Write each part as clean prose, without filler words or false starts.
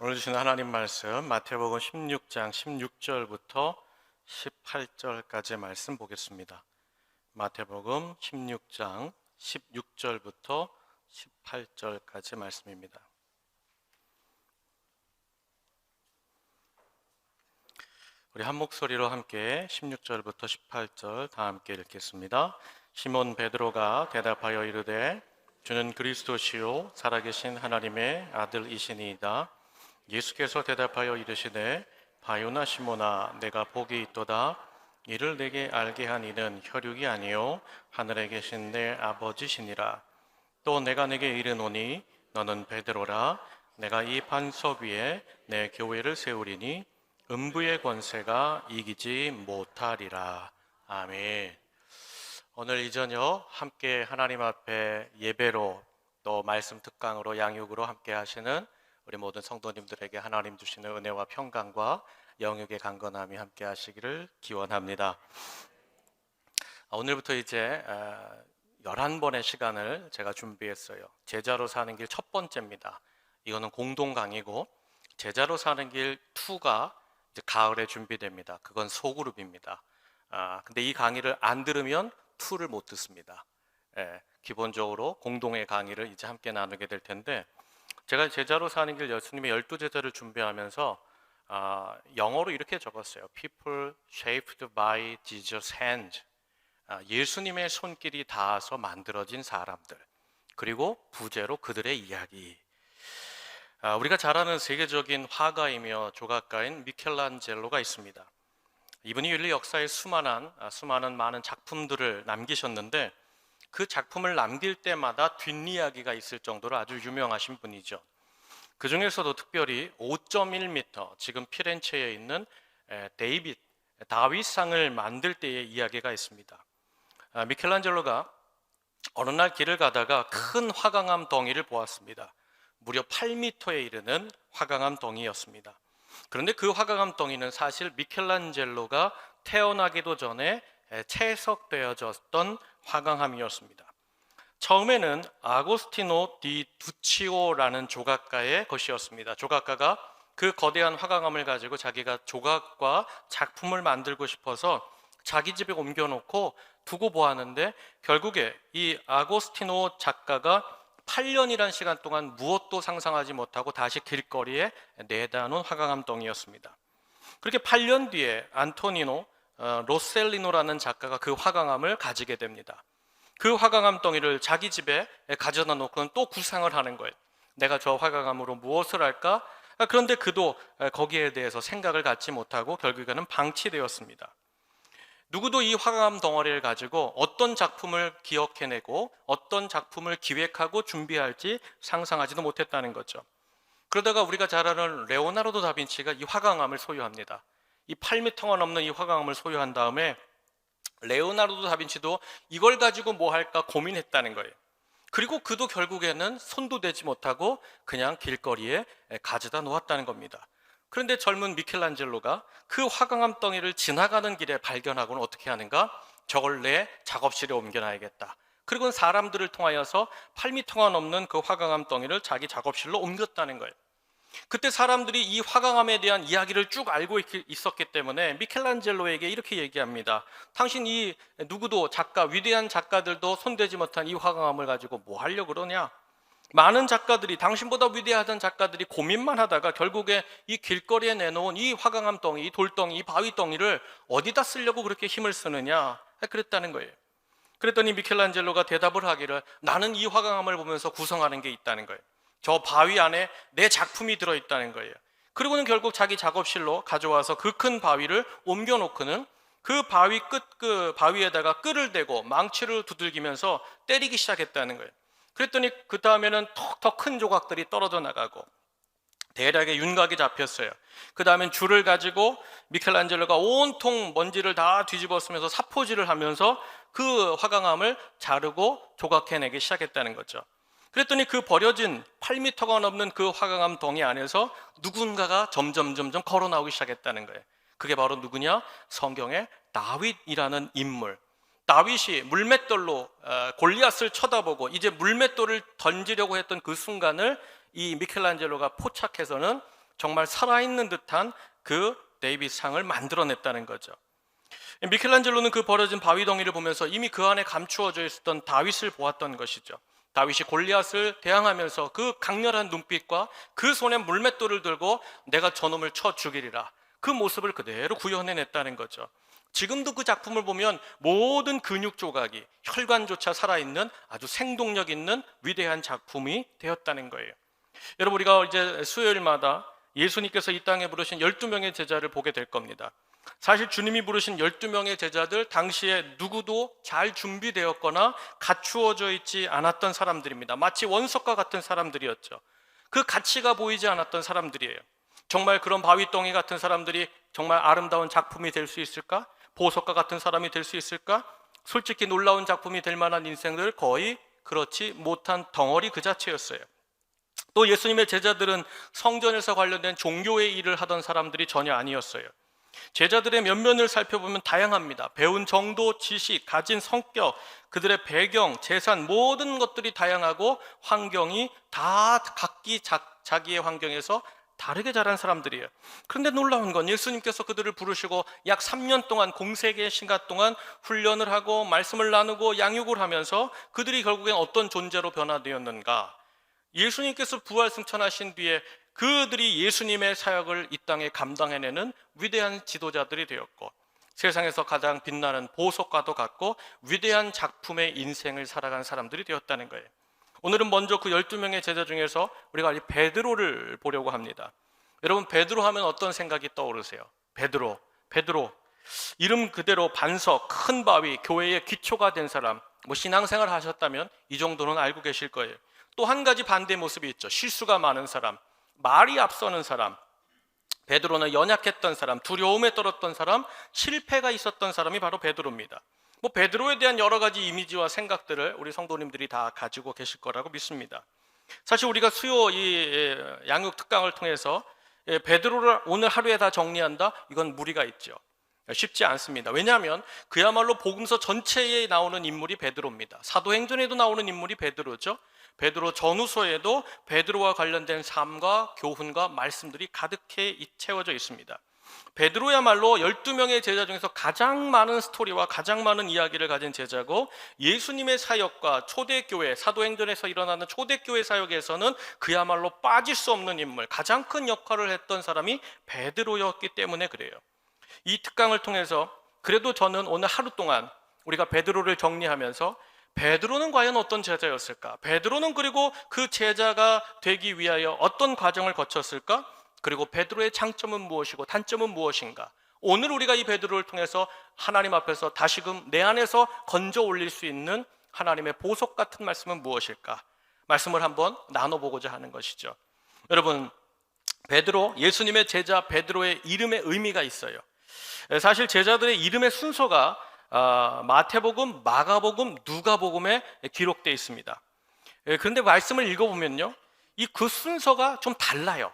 오늘 주신 하나님 말씀 마태복음 16장 16절부터 18절까지의 말씀 보겠습니다. 마태복음 16장 16절부터 18절까지의 말씀입니다. 우리 한 목소리로 함께 16절부터 18절 다 함께 읽겠습니다. 시몬 베드로가 대답하여 이르되 주는 그리스도시요 살아계신 하나님의 아들이시니이다. 예수께서 대답하여 이르시되 바요나 시몬아 내가 복이 있도다. 이를 내게 알게 한 이는 혈육이 아니요 하늘에 계신 내 아버지시니라. 또 내가 내게 이르노니 너는 베드로라. 내가 이 반석 위에 내 교회를 세우리니 음부의 권세가 이기지 못하리라. 아멘. 오늘 이 저녁 함께 하나님 앞에 예배로 또 말씀 특강으로 양육으로 함께 하시는 우리 모든 성도님들에게 하나님 주시는 은혜와 평강과 영육의 강건함이 함께 하시기를 기원합니다. 오늘부터 이제 11번의 시간을 제가 준비했어요. 제자로 사는 길 첫 번째입니다. 이거는 공동 강의고 제자로 사는 길 2가 이제 가을에 준비됩니다. 그건 소그룹입니다. 근데 이 강의를 안 들으면 2를 못 듣습니다. 기본적으로 공동의 강의를 이제 함께 나누게 될 텐데, 제가 제자로 사는 길 예수님의 12제자를 준비하면서 영어로 이렇게 적었어요. People shaped by Jesus' hand. 예수님의 손길이 닿아서 만들어진 사람들. 그리고 부제로 그들의 이야기. 우리가 잘 아는 세계적인 화가이며 조각가인 미켈란젤로가 있습니다. 이분이 인류 역사에 수많은 많은 작품들을 남기셨는데, 그 작품을 남길 때마다 뒷이야기가 있을 정도로 아주 유명하신 분이죠. 그 중에서도 특별히 5.1m, 지금 피렌체에 있는 다윗상을 만들 때의 이야기가 있습니다. 미켈란젤로가 어느 날 길을 가다가 큰 화강암 덩이를 보았습니다. 무려 8m에 이르는 화강암 덩이였습니다. 그런데 그 화강암 덩이는 사실 미켈란젤로가 태어나기도 전에 채석되어졌던 화강암이었습니다. 처음에는 아고스티노 디 두치오라는 조각가의 것이었습니다. 조각가가 그 거대한 화강암을 가지고 자기가 조각과 작품을 만들고 싶어서 자기 집에 옮겨놓고 두고 보았는데, 결국에 이 아고스티노 작가가 8년이란 시간 동안 무엇도 상상하지 못하고 다시 길거리에 내다 놓은 화강암 덩이였습니다. 그렇게 8년 뒤에 안토니노 로셀리노라는 작가가 그 화강암을 가지게 됩니다. 그 화강암 덩이를 자기 집에 가져다 놓고는 또 구상을 하는 거예요. 내가 저 화강암으로 무엇을 할까? 그런데 그도 거기에 대해서 생각을 갖지 못하고 결국에는 방치되었습니다. 누구도 이 화강암 덩어리를 가지고 어떤 작품을 기억해내고 어떤 작품을 기획하고 준비할지 상상하지도 못했다는 거죠. 그러다가 우리가 잘 아는 레오나르도 다빈치가 이 화강암을 소유합니다. 이 8m가 넘는 이 화강암을 소유한 다음에 레오나르도 다빈치도 이걸 가지고 뭐 할까 고민했다는 거예요. 그리고 그도 결국에는 손도 대지 못하고 그냥 길거리에 가져다 놓았다는 겁니다. 그런데 젊은 미켈란젤로가 그 화강암 덩이를 지나가는 길에 발견하고는 어떻게 하는가? 저걸 내 작업실에 옮겨놔야겠다. 그리고 사람들을 통하여서 8m가 넘는 그 화강암 덩이를 자기 작업실로 옮겼다는 거예요. 그때 사람들이 이 화강암에 대한 이야기를 쭉 알고 있었기 때문에 미켈란젤로에게 이렇게 얘기합니다. 당신 이 누구도 위대한 작가들도 손대지 못한 이 화강암을 가지고 뭐 하려고 그러냐? 많은 작가들이, 당신보다 위대하던 작가들이 고민만 하다가 결국에 이 길거리에 내놓은 이 화강암 덩이, 이 돌덩이, 이 바위 덩이를 어디다 쓰려고 그렇게 힘을 쓰느냐? 그랬다는 거예요. 그랬더니 미켈란젤로가 대답을 하기를, 나는 이 화강암을 보면서 구성하는 게 있다는 거예요. 저 바위 안에 내 작품이 들어있다는 거예요. 그리고는 결국 자기 작업실로 가져와서 그 큰 바위를 옮겨놓고는 그 바위에다가 끌을 대고 망치를 두들기면서 때리기 시작했다는 거예요. 그랬더니 그 다음에는 더 큰 조각들이 떨어져 나가고 대략의 윤곽이 잡혔어요. 그 다음엔 줄을 가지고 미켈란젤로가 온통 먼지를 다 뒤집어 쓰면서 사포질을 하면서 그 화강암을 자르고 조각해내기 시작했다는 거죠. 그랬더니 그 버려진 8m가 넘는 그 화강암 덩이 안에서 누군가가 점점 걸어 나오기 시작했다는 거예요. 그게 바로 누구냐? 성경의 다윗이라는 인물. 다윗이 물맷돌로 골리앗을 쳐다보고 이제 물맷돌을 던지려고 했던 그 순간을 이 미켈란젤로가 포착해서는 정말 살아있는 듯한 그 데이빗상을 만들어냈다는 거죠. 미켈란젤로는 그 버려진 바위 덩이를 보면서 이미 그 안에 감추어져 있었던 다윗을 보았던 것이죠. 다윗이 골리앗을 대항하면서 그 강렬한 눈빛과 그 손에 물맷돌을 들고 내가 저놈을 쳐 죽이리라, 그 모습을 그대로 구현해냈다는 거죠. 지금도 그 작품을 보면 모든 근육 조각이, 혈관조차 살아있는 아주 생동력 있는 위대한 작품이 되었다는 거예요. 여러분, 우리가 이제 수요일마다 예수님께서 이 땅에 부르신 12명의 제자를 보게 될 겁니다. 사실 주님이 부르신 12명의 제자들, 당시에 누구도 잘 준비되었거나 갖추어져 있지 않았던 사람들입니다. 마치 원석과 같은 사람들이었죠. 그 가치가 보이지 않았던 사람들이에요. 정말 그런 바위덩이 같은 사람들이 정말 아름다운 작품이 될 수 있을까? 보석과 같은 사람이 될 수 있을까? 솔직히 놀라운 작품이 될 만한 인생들 거의 그렇지 못한 덩어리 그 자체였어요. 또 예수님의 제자들은 성전에서 관련된 종교의 일을 하던 사람들이 전혀 아니었어요. 제자들의 면면을 살펴보면 다양합니다. 배운 정도, 지식, 가진 성격, 그들의 배경, 재산, 모든 것들이 다양하고 환경이 다 각기 자기의 환경에서 다르게 자란 사람들이에요. 그런데 놀라운 건 예수님께서 그들을 부르시고 약 3년 동안, 공생의 시간 동안 훈련을 하고 말씀을 나누고 양육을 하면서 그들이 결국엔 어떤 존재로 변화되었는가? 예수님께서 부활 승천하신 뒤에 그들이 예수님의 사역을 이 땅에 감당해내는 위대한 지도자들이 되었고, 세상에서 가장 빛나는 보석과도 같고 위대한 작품의 인생을 살아간 사람들이 되었다는 거예요. 오늘은 먼저 그 12명의 제자 중에서 우리가 베드로를 보려고 합니다. 여러분, 베드로 하면 어떤 생각이 떠오르세요? 베드로. 이름 그대로 반석, 큰 바위, 교회의 기초가 된 사람. 신앙생활 하셨다면 이 정도는 알고 계실 거예요. 또 한 가지 반대 모습이 있죠. 실수가 많은 사람, 말이 앞서는 사람. 베드로는 연약했던 사람, 두려움에 떨었던 사람, 실패가 있었던 사람이 바로 베드로입니다. 베드로에 대한 여러 가지 이미지와 생각들을 우리 성도님들이 다 가지고 계실 거라고 믿습니다. 사실 우리가 수요 이 양육 특강을 통해서 베드로를 오늘 하루에 다 정리한다? 이건 무리가 있죠. 쉽지 않습니다. 왜냐하면 그야말로 복음서 전체에 나오는 인물이 베드로입니다. 사도행전에도 나오는 인물이 베드로죠. 베드로 전후서에도 베드로와 관련된 삶과 교훈과 말씀들이 가득해 채워져 있습니다. 베드로야말로 12명의 제자 중에서 가장 많은 스토리와 가장 많은 이야기를 가진 제자고, 예수님의 사역과 초대교회, 사도행전에서 일어나는 초대교회 사역에서는 그야말로 빠질 수 없는 인물, 가장 큰 역할을 했던 사람이 베드로였기 때문에 그래요. 이 특강을 통해서 그래도 저는 오늘 하루 동안 우리가 베드로를 정리하면서 베드로는 과연 어떤 제자였을까? 베드로는 그리고 그 제자가 되기 위하여 어떤 과정을 거쳤을까? 그리고 베드로의 장점은 무엇이고 단점은 무엇인가? 오늘 우리가 이 베드로를 통해서 하나님 앞에서 다시금 내 안에서 건져 올릴 수 있는 하나님의 보석 같은 말씀은 무엇일까? 말씀을 한번 나눠보고자 하는 것이죠. 여러분, 베드로, 예수님의 제자 베드로의 이름의 의미가 있어요. 사실 제자들의 이름의 순서가 마태복음, 마가복음, 누가복음에 기록되어 있습니다. 그런데 말씀을 읽어보면요, 그 순서가 좀 달라요.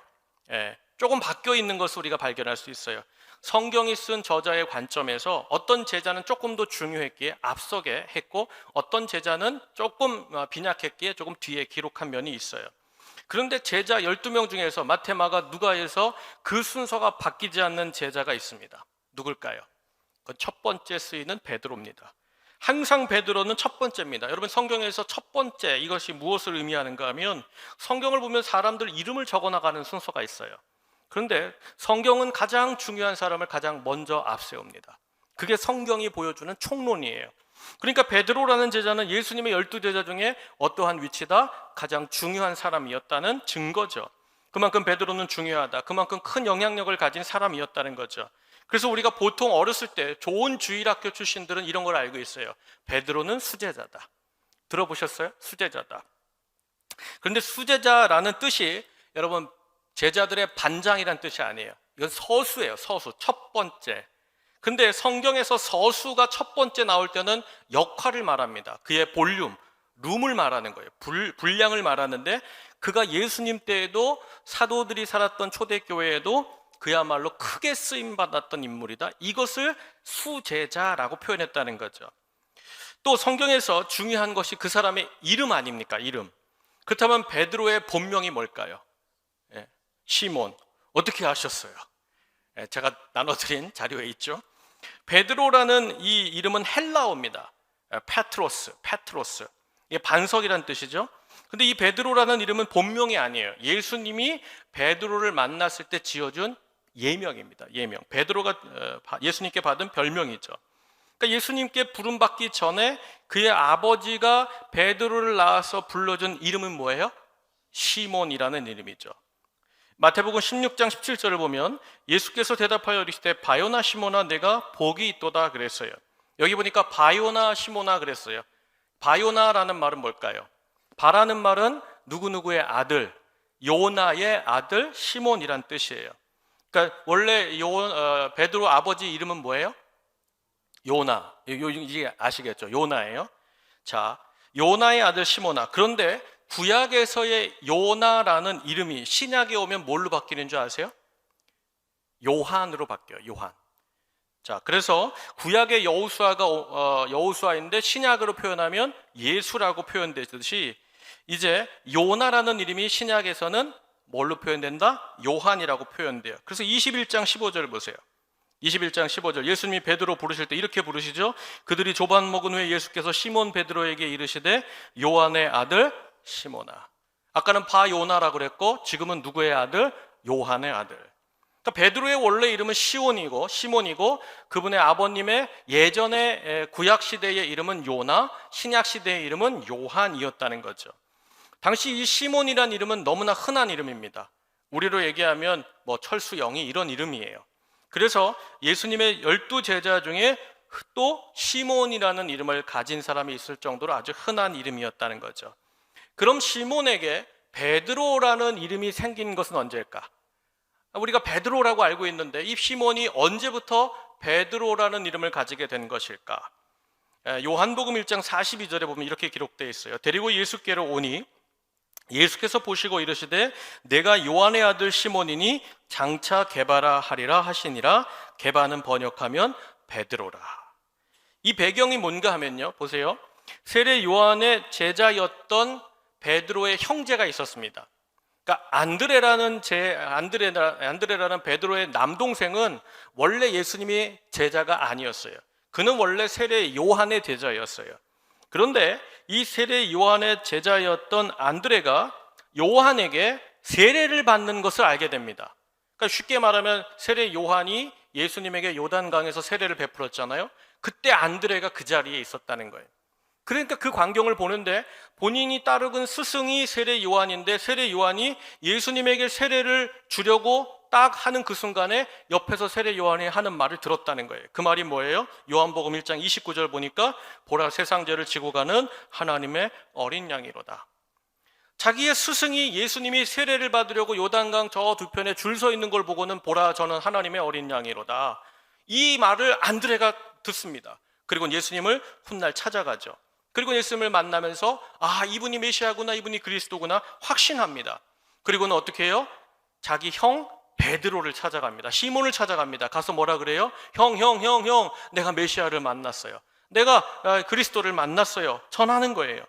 조금 바뀌어 있는 것을 우리가 발견할 수 있어요. 성경이 쓴 저자의 관점에서 어떤 제자는 조금 더 중요했기에 앞서게 했고, 어떤 제자는 조금 빈약했기에 조금 뒤에 기록한 면이 있어요. 그런데 제자 12명 중에서 마태, 마가, 누가에서 그 순서가 바뀌지 않는 제자가 있습니다. 누굴까요? 그 첫 번째 쓰이는 베드로입니다. 항상 베드로는 첫 번째입니다. 여러분, 성경에서 첫 번째, 이것이 무엇을 의미하는가 하면, 성경을 보면 사람들 이름을 적어나가는 순서가 있어요. 그런데 성경은 가장 중요한 사람을 가장 먼저 앞세웁니다. 그게 성경이 보여주는 총론이에요. 그러니까 베드로라는 제자는 예수님의 12제자 중에 어떠한 위치다? 가장 중요한 사람이었다는 증거죠. 그만큼 베드로는 중요하다, 그만큼 큰 영향력을 가진 사람이었다는 거죠. 그래서 우리가 보통 어렸을 때 좋은 주일학교 출신들은 이런 걸 알고 있어요. 베드로는 수제자다. 들어보셨어요? 수제자다. 그런데 수제자라는 뜻이 여러분 제자들의 반장이라는 뜻이 아니에요. 이건 서수예요. 서수, 첫 번째. 근데 성경에서 서수가 첫 번째 나올 때는 역할을 말합니다. 그의 볼륨, 룸을 말하는 거예요. 분량을 말하는데, 그가 예수님 때에도 사도들이 살았던 초대교회에도 그야말로 크게 쓰임받았던 인물이다. 이것을 수제자라고 표현했다는 거죠. 또 성경에서 중요한 것이 그 사람의 이름 아닙니까? 이름. 그렇다면 베드로의 본명이 뭘까요? 시몬. 어떻게 아셨어요? 제가 나눠드린 자료에 있죠. 베드로라는 이 이름은 헬라어입니다. 페트로스. 이게 반석이란 뜻이죠. 근데 이 베드로라는 이름은 본명이 아니에요. 예수님이 베드로를 만났을 때 지어준 예명입니다. 예명. 베드로가 예수님께 받은 별명이죠. 그러니까 예수님께 부름받기 전에 그의 아버지가 베드로를 낳아서 불러준 이름은 뭐예요? 시몬이라는 이름이죠. 마태복음 16장 17절을 보면 예수께서 대답하여 이르시되 바요나 시몬아 내가 복이 있도다 그랬어요. 여기 보니까 바요나 시몬아 그랬어요. 바요나라는 말은 뭘까요? 바라는 말은 누구누구의 아들, 요나의 아들 시몬이란 뜻이에요. 그러니까 원래 베드로 아버지 이름은 뭐예요? 요나. 이게 아시겠죠? 요나예요. 자, 요나의 아들 시몬아. 그런데 구약에서의 요나라는 이름이 신약에 오면 뭘로 바뀌는 줄 아세요? 요한으로 바뀌어요. 요한. 자, 그래서 구약의 여호수아인데 신약으로 표현하면 예수라고 표현되듯이 이제 요나라는 이름이 신약에서는 뭘로 표현된다? 요한이라고 표현돼요. 그래서 21장 15절 보세요. 21장 15절 예수님이 베드로 부르실 때 이렇게 부르시죠. 그들이 조반 먹은 후에 예수께서 시몬 베드로에게 이르시되 요한의 아들 시몬아. 아까는 바요나라고 그랬고 지금은 누구의 아들? 요한의 아들. 그러니까 베드로의 원래 이름은 시몬이고 그분의 아버님의 예전의 구약 시대의 이름은 요나, 신약 시대의 이름은 요한이었다는 거죠. 당시 이 시몬이란 이름은 너무나 흔한 이름입니다. 우리로 얘기하면 뭐 철수, 영희 이런 이름이에요. 그래서 예수님의 12제자 중에 또 시몬이라는 이름을 가진 사람이 있을 정도로 아주 흔한 이름이었다는 거죠. 그럼 시몬에게 베드로라는 이름이 생긴 것은 언제일까? 우리가 베드로라고 알고 있는데 이 시몬이 언제부터 베드로라는 이름을 가지게 된 것일까? 요한복음 1장 42절에 보면 이렇게 기록되어 있어요. 데리고 예수께로 오니 예수께서 보시고 이르시되 내가 요한의 아들 시몬이니 장차 게바라 하리라 하시니라. 게바는 번역하면 베드로라. 이 배경이 뭔가 하면요, 보세요. 세례 요한의 제자였던 베드로의 형제가 있었습니다. 그러니까 안드레라는 베드로의 남동생은 원래 예수님의 제자가 아니었어요. 그는 원래 세례 요한의 제자였어요. 그런데 이 세례 요한의 제자였던 안드레가 요한에게 세례를 받는 것을 알게 됩니다. 그러니까 쉽게 말하면 세례 요한이 예수님에게 요단강에서 세례를 베풀었잖아요. 그때 안드레가 그 자리에 있었다는 거예요. 그러니까 그 광경을 보는데 본인이 따르는 스승이 세례 요한인데 세례 요한이 예수님에게 세례를 주려고 딱 하는 그 순간에 옆에서 세례 요한이 하는 말을 들었다는 거예요. 그 말이 뭐예요? 요한복음 1장 29절 보니까 보라 세상 죄를 지고 가는 하나님의 어린 양이로다. 자기의 스승이 예수님이 세례를 받으려고 요단강 저 두 편에 줄 서 있는 걸 보고는 보라 저는 하나님의 어린 양이로다. 이 말을 안드레가 듣습니다. 그리고 예수님을 훗날 찾아가죠. 그리고 예수님을 만나면서 이분이 메시아구나, 이분이 그리스도구나 확신합니다. 그리고는 어떻게 해요? 자기 형 베드로를 찾아갑니다. 시몬을 찾아갑니다. 가서 뭐라 그래요? 형, 내가 메시아를 만났어요. 내가 그리스도를 만났어요. 전하는 거예요.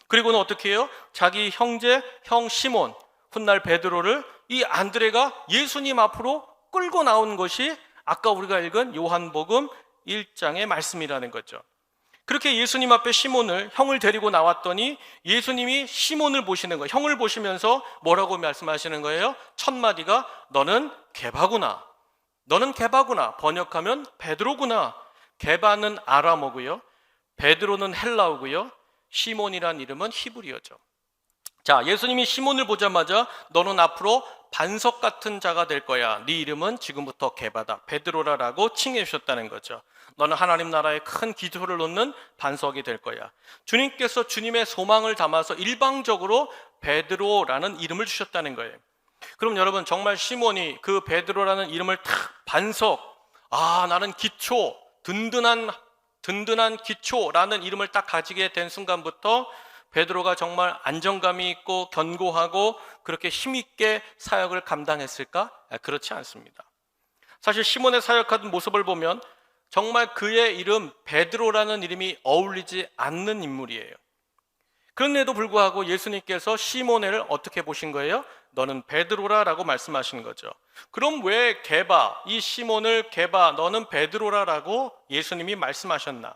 그리고는 어떻게 해요? 자기 형제, 형 시몬, 훗날 베드로를 이 안드레가 예수님 앞으로 끌고 나온 것이 아까 우리가 읽은 요한복음 1장의 말씀이라는 거죠. 그렇게 예수님 앞에 시몬을, 형을 데리고 나왔더니 예수님이 시몬을 보시는 거예요. 형을 보시면서 뭐라고 말씀하시는 거예요? 첫 마디가 너는 게바구나. 너는 게바구나. 번역하면 베드로구나. 게바는 아람어고요. 베드로는 헬라어고요. 시몬이란 이름은 히브리어죠. 자, 예수님이 시몬을 보자마자 너는 앞으로 반석 같은 자가 될 거야. 네 이름은 지금부터 게바다, 베드로라라고 칭해 주셨다는 거죠. 너는 하나님 나라에 큰 기초를 놓는 반석이 될 거야. 주님께서 주님의 소망을 담아서 일방적으로 베드로라는 이름을 주셨다는 거예요. 그럼 여러분 정말 시몬이 그 베드로라는 이름을 탁 반석, 나는 기초, 든든한 기초라는 이름을 딱 가지게 된 순간부터 베드로가 정말 안정감이 있고 견고하고 그렇게 힘있게 사역을 감당했을까? 그렇지 않습니다. 사실 시몬의 사역하던 모습을 보면 정말 그의 이름 베드로라는 이름이 어울리지 않는 인물이에요. 그런데도 불구하고 예수님께서 시몬을 어떻게 보신 거예요? 너는 베드로라라고 말씀하시는 거죠. 그럼 왜 게바, 이 시몬을 게바, 너는 베드로라라고 예수님이 말씀하셨나?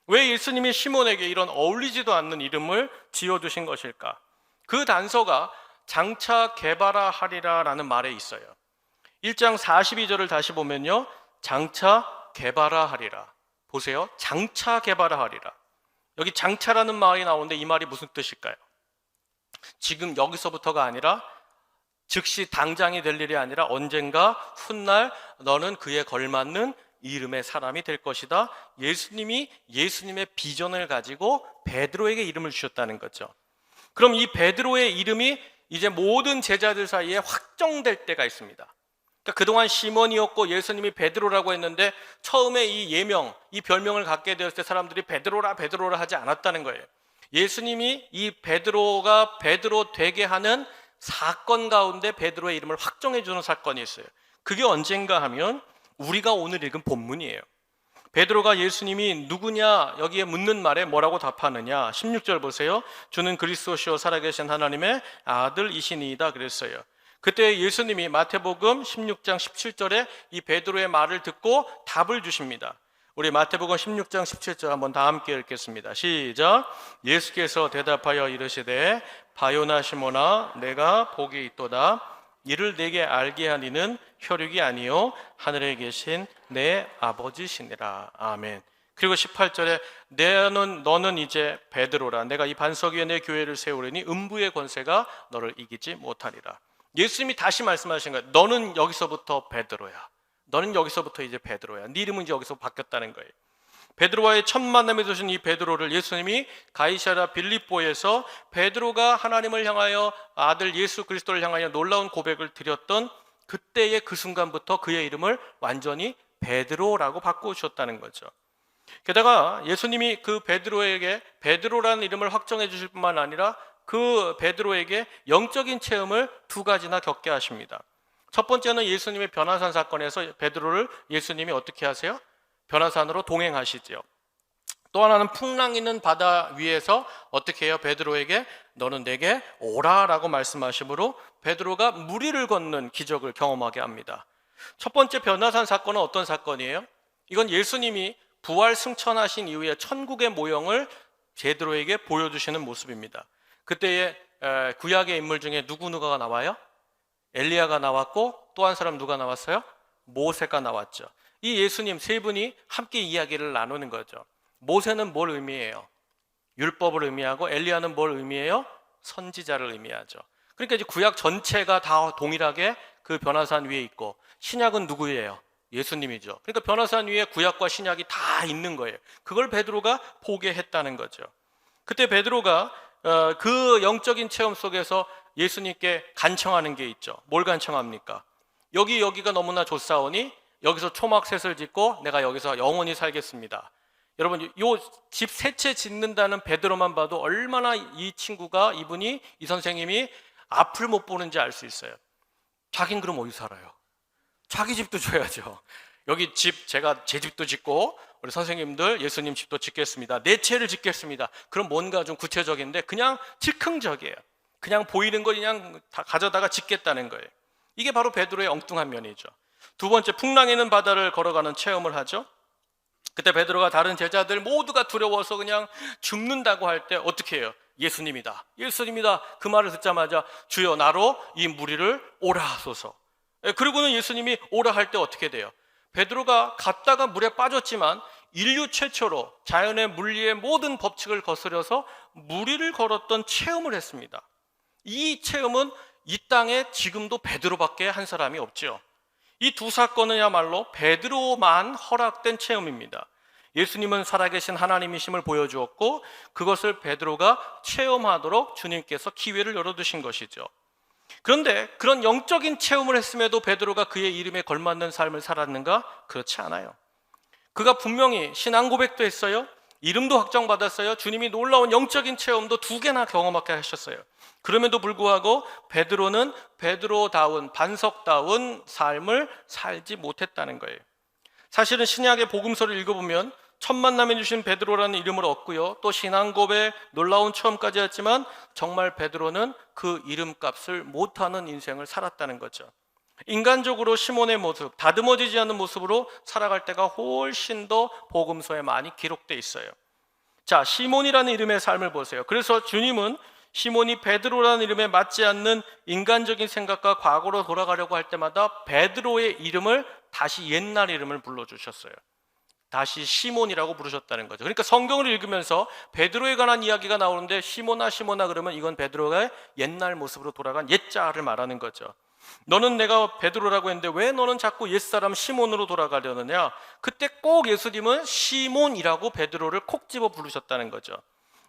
왜 예수님이 시몬에게 이런 어울리지도 않는 이름을 지어주신 것일까? 그 단서가 장차 게바라 하리라라는 말에 있어요. 1장 42절을 다시 보면요, 장차 게바라 하리라. 보세요, 장차 게바라 하리라. 여기 장차라는 말이 나오는데 이 말이 무슨 뜻일까요? 지금 여기서부터가 아니라 즉시 당장이 될 일이 아니라 언젠가 훗날 너는 그에 걸맞는 이름의 사람이 될 것이다. 예수님이 예수님의 비전을 가지고 베드로에게 이름을 주셨다는 거죠. 그럼 이 베드로의 이름이 이제 모든 제자들 사이에 확정될 때가 있습니다. 그러니까 그동안 시몬이었고 예수님이 베드로라고 했는데 처음에 이 예명, 이 별명을 갖게 되었을 때 사람들이 베드로라 베드로라 하지 않았다는 거예요. 예수님이 이 베드로가 베드로 되게 하는 사건 가운데 베드로의 이름을 확정해 주는 사건이 있어요. 그게 언젠가 하면 우리가 오늘 읽은 본문이에요. 베드로가 예수님이 누구냐 여기에 묻는 말에 뭐라고 답하느냐, 16절 보세요. 주는 그리스도시요 살아계신 하나님의 아들이시니이다 그랬어요. 그때 예수님이 마태복음 16장 17절에 이 베드로의 말을 듣고 답을 주십니다. 우리 마태복음 16장 17절 한번 다 함께 읽겠습니다. 시작. 예수께서 대답하여 이르시되 바요나 시몬아 내가 복이 있도다. 이를 내게 알게 하니는 혈육이 아니요 하늘에 계신 내 아버지시니라. 아멘. 그리고 18절에 너는 이제 베드로라. 내가 이 반석 위에 내 교회를 세우려니 음부의 권세가 너를 이기지 못하리라. 예수님이 다시 말씀하신 거예요. 너는 여기서부터 베드로야. 너는 여기서부터 이제 베드로야. 네 이름은 이제 여기서 바뀌었다는 거예요. 베드로와의 첫 만남에 두신 이 베드로를 예수님이 가이사랴 빌립보에서 베드로가 하나님을 향하여 아들 예수 그리스도를 향하여 놀라운 고백을 드렸던 그때의 그 순간부터 그의 이름을 완전히 베드로라고 바꾸셨다는 거죠. 게다가 예수님이 그 베드로에게 베드로라는 이름을 확정해 주실 뿐만 아니라 그 베드로에게 영적인 체험을 두 가지나 겪게 하십니다. 첫 번째는 예수님의 변화산 사건에서 베드로를 예수님이 어떻게 하세요? 변화산으로 동행하시죠. 또 하나는 풍랑 있는 바다 위에서 어떻게 해요? 베드로에게 너는 내게 오라라고 말씀하심으로 베드로가 무리를 걷는 기적을 경험하게 합니다. 첫 번째 변화산 사건은 어떤 사건이에요? 이건 예수님이 부활 승천하신 이후에 천국의 모형을 베드로에게 보여주시는 모습입니다. 그때의 구약의 인물 중에 누구가 나와요? 엘리야가 나왔고 또 한 사람 누가 나왔어요? 모세가 나왔죠. 이 예수님 세 분이 함께 이야기를 나누는 거죠. 모세는 뭘 의미해요? 율법을 의미하고 엘리야는 뭘 의미해요? 선지자를 의미하죠. 그러니까 이제 구약 전체가 다 동일하게 그 변화산 위에 있고 신약은 누구예요? 예수님이죠. 그러니까 변화산 위에 구약과 신약이 다 있는 거예요. 그걸 베드로가 보게 했다는 거죠. 그때 베드로가 그 영적인 체험 속에서 예수님께 간청하는 게 있죠. 뭘 간청합니까? 여기가 너무나 좋사오니 여기서 초막셋을 짓고 내가 여기서 영원히 살겠습니다. 여러분, 요 집 세 채 짓는다는 베드로만 봐도 얼마나 이분이 이 선생님이 앞을 못 보는지 알 수 있어요. 자긴 그럼 어디 살아요? 자기 집도 줘야죠. 여기 제가 제 집도 짓고 우리 선생님들 예수님 집도 짓겠습니다. 네 채를 짓겠습니다. 그럼 뭔가 좀 구체적인데 그냥 즉흥적이에요. 그냥 보이는 거 그냥 다 가져다가 짓겠다는 거예요. 이게 바로 베드로의 엉뚱한 면이죠. 두 번째, 풍랑 있는 바다를 걸어가는 체험을 하죠. 그때 베드로가 다른 제자들 모두가 두려워서 그냥 죽는다고 할 때 어떻게 해요? 예수님이다. 그 말을 듣자마자 주여 나로 이 무리를 오라 하소서. 그리고는 예수님이 오라 할 때 어떻게 돼요? 베드로가 갔다가 물에 빠졌지만 인류 최초로 자연의 물리의 모든 법칙을 거스려서 무리를 걸었던 체험을 했습니다. 이 체험은 이 땅에 지금도 베드로밖에 한 사람이 없죠. 이 두 사건은야말로 베드로만 허락된 체험입니다. 예수님은 살아계신 하나님이심을 보여주었고 그것을 베드로가 체험하도록 주님께서 기회를 열어두신 것이죠. 그런데 그런 영적인 체험을 했음에도 베드로가 그의 이름에 걸맞는 삶을 살았는가? 그렇지 않아요. 그가 분명히 신앙 고백도 했어요. 이름도 확정받았어요. 주님이 놀라운 영적인 체험도 2개나 경험하게 하셨어요. 그럼에도 불구하고 베드로는 베드로다운 반석다운 삶을 살지 못했다는 거예요. 사실은 신약의 복음서를 읽어보면 첫 만남에 주신 베드로라는 이름을 얻고요, 또 신앙 고백 놀라운 체험까지 했지만 정말 베드로는 그 이름값을 못하는 인생을 살았다는 거죠. 인간적으로 시몬의 모습, 다듬어지지 않는 모습으로 살아갈 때가 훨씬 더 복음서에 많이 기록되어 있어요. 자, 시몬이라는 이름의 삶을 보세요. 그래서 주님은 시몬이 베드로라는 이름에 맞지 않는 인간적인 생각과 과거로 돌아가려고 할 때마다 베드로의 이름을 다시 옛날 이름을 불러주셨어요. 다시 시몬이라고 부르셨다는 거죠. 그러니까 성경을 읽으면서 베드로에 관한 이야기가 나오는데 시몬아 시몬아 그러면 이건 베드로가 옛날 모습으로 돌아간 옛자를 말하는 거죠. 너는 내가 베드로라고 했는데 왜 너는 자꾸 옛사람 시몬으로 돌아가려느냐? 그때 꼭 예수님은 시몬이라고 베드로를 콕 집어 부르셨다는 거죠.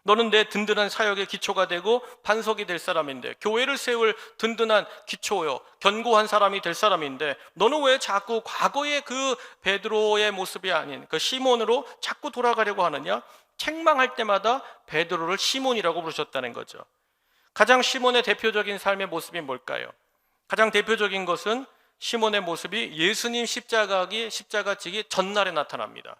너는 내 든든한 사역의 기초가 되고 반석이 될 사람인데, 교회를 세울 든든한 기초요, 견고한 사람이 될 사람인데 너는 왜 자꾸 과거의 그 베드로의 모습이 아닌 그 시몬으로 자꾸 돌아가려고 하느냐? 책망할 때마다 베드로를 시몬이라고 부르셨다는 거죠. 가장 시몬의 대표적인 삶의 모습이 뭘까요? 가장 대표적인 것은 시몬의 모습이 예수님 십자가 지기 전날에 나타납니다.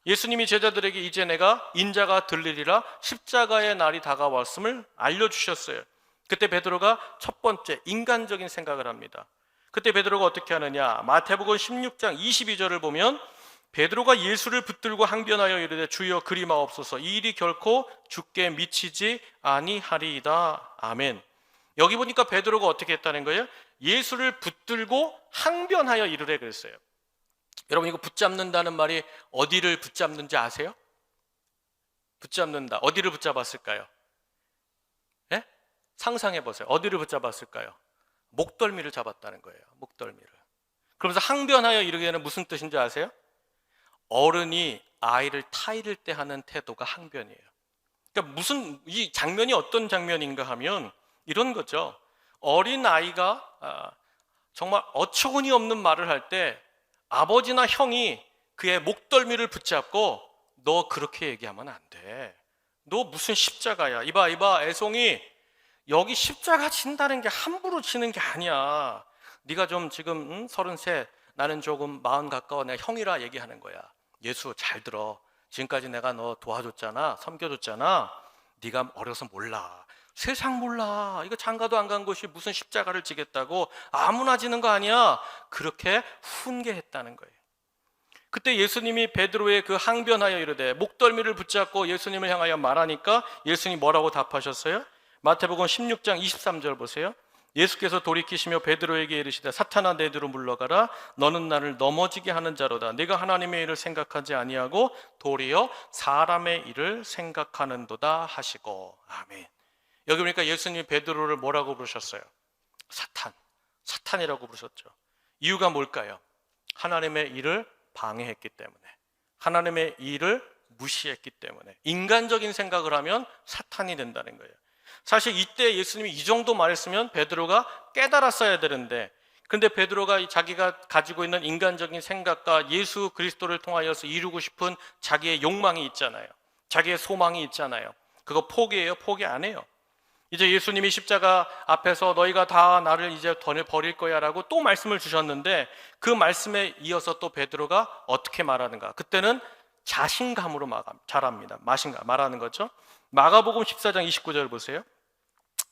예수님이 제자들에게 이제 내가 인자가 들리리라 십자가의 날이 다가왔음을 알려주셨어요. 그때 베드로가 첫 번째 인간적인 생각을 합니다. 그때 베드로가 어떻게 하느냐? 마태복음 16장 22절을 보면 베드로가 예수를 붙들고 항변하여 이르되 주여 그리마옵소서, 이 일이 결코 주께 미치지 아니하리이다. 아멘. 여기 보니까 베드로가 어떻게 했다는 거예요? 예수를 붙들고 항변하여 이르래 그랬어요. 여러분, 이거 붙잡는다는 말이 어디를 붙잡는지 아세요? 붙잡는다. 어디를 붙잡았을까요? 예? 상상해 보세요. 어디를 붙잡았을까요? 목덜미를 잡았다는 거예요. 목덜미를. 그러면서 항변하여 이르기에는 무슨 뜻인지 아세요? 어른이 아이를 타이를 때 하는 태도가 항변이에요. 그러니까 이 장면이 어떤 장면인가 하면 이런 거죠. 어린 아이가 정말 어처구니 없는 말을 할 때 아버지나 형이 그의 목덜미를 붙잡고 너 그렇게 얘기하면 안 돼. 너 무슨 십자가야. 이봐 애송이, 여기 십자가 진다는 게 함부로 치는 게 아니야. 네가 좀 지금 33, 나는 조금 40 가까워. 내가 형이라 얘기하는 거야. 예수 잘 들어. 지금까지 내가 너 도와줬잖아. 섬겨줬잖아. 네가 어려서 몰라. 세상 몰라. 이거 장가도 안 간 곳이 무슨 십자가를 지겠다고 아무나 지는 거 아니야. 그렇게 훈계했다는 거예요. 그때 예수님이 베드로의 그 항변하여 이르되 목덜미를 붙잡고 예수님을 향하여 말하니까 예수님이 뭐라고 답하셨어요? 마태복음 16장 23절 보세요. 예수께서 돌이키시며 베드로에게 이르시되 사탄아 내 뒤로 물러가라. 너는 나를 넘어지게 하는 자로다. 네가 하나님의 일을 생각하지 아니하고 도리어 사람의 일을 생각하는도다 하시고. 아멘. 여기 보니까 예수님이 베드로를 뭐라고 부르셨어요? 사탄이라고 부르셨죠. 이유가 뭘까요? 하나님의 일을 방해했기 때문에, 하나님의 일을 무시했기 때문에. 인간적인 생각을 하면 사탄이 된다는 거예요. 사실 이때 예수님이 이 정도 말했으면 베드로가 깨달았어야 되는데, 근데 베드로가 자기가 가지고 있는 인간적인 생각과 예수 그리스도를 통하여서 이루고 싶은 자기의 욕망이 있잖아요. 자기의 소망이 있잖아요. 그거 포기해요? 포기 안 해요. 이제 예수님이 십자가 앞에서 너희가 다 나를 이제 버릴 거야 라고 또 말씀을 주셨는데, 그 말씀에 이어서 또 베드로가 어떻게 말하는가? 그때는 자신감으로 말하는 거죠. 마가복음 14장 29절 보세요.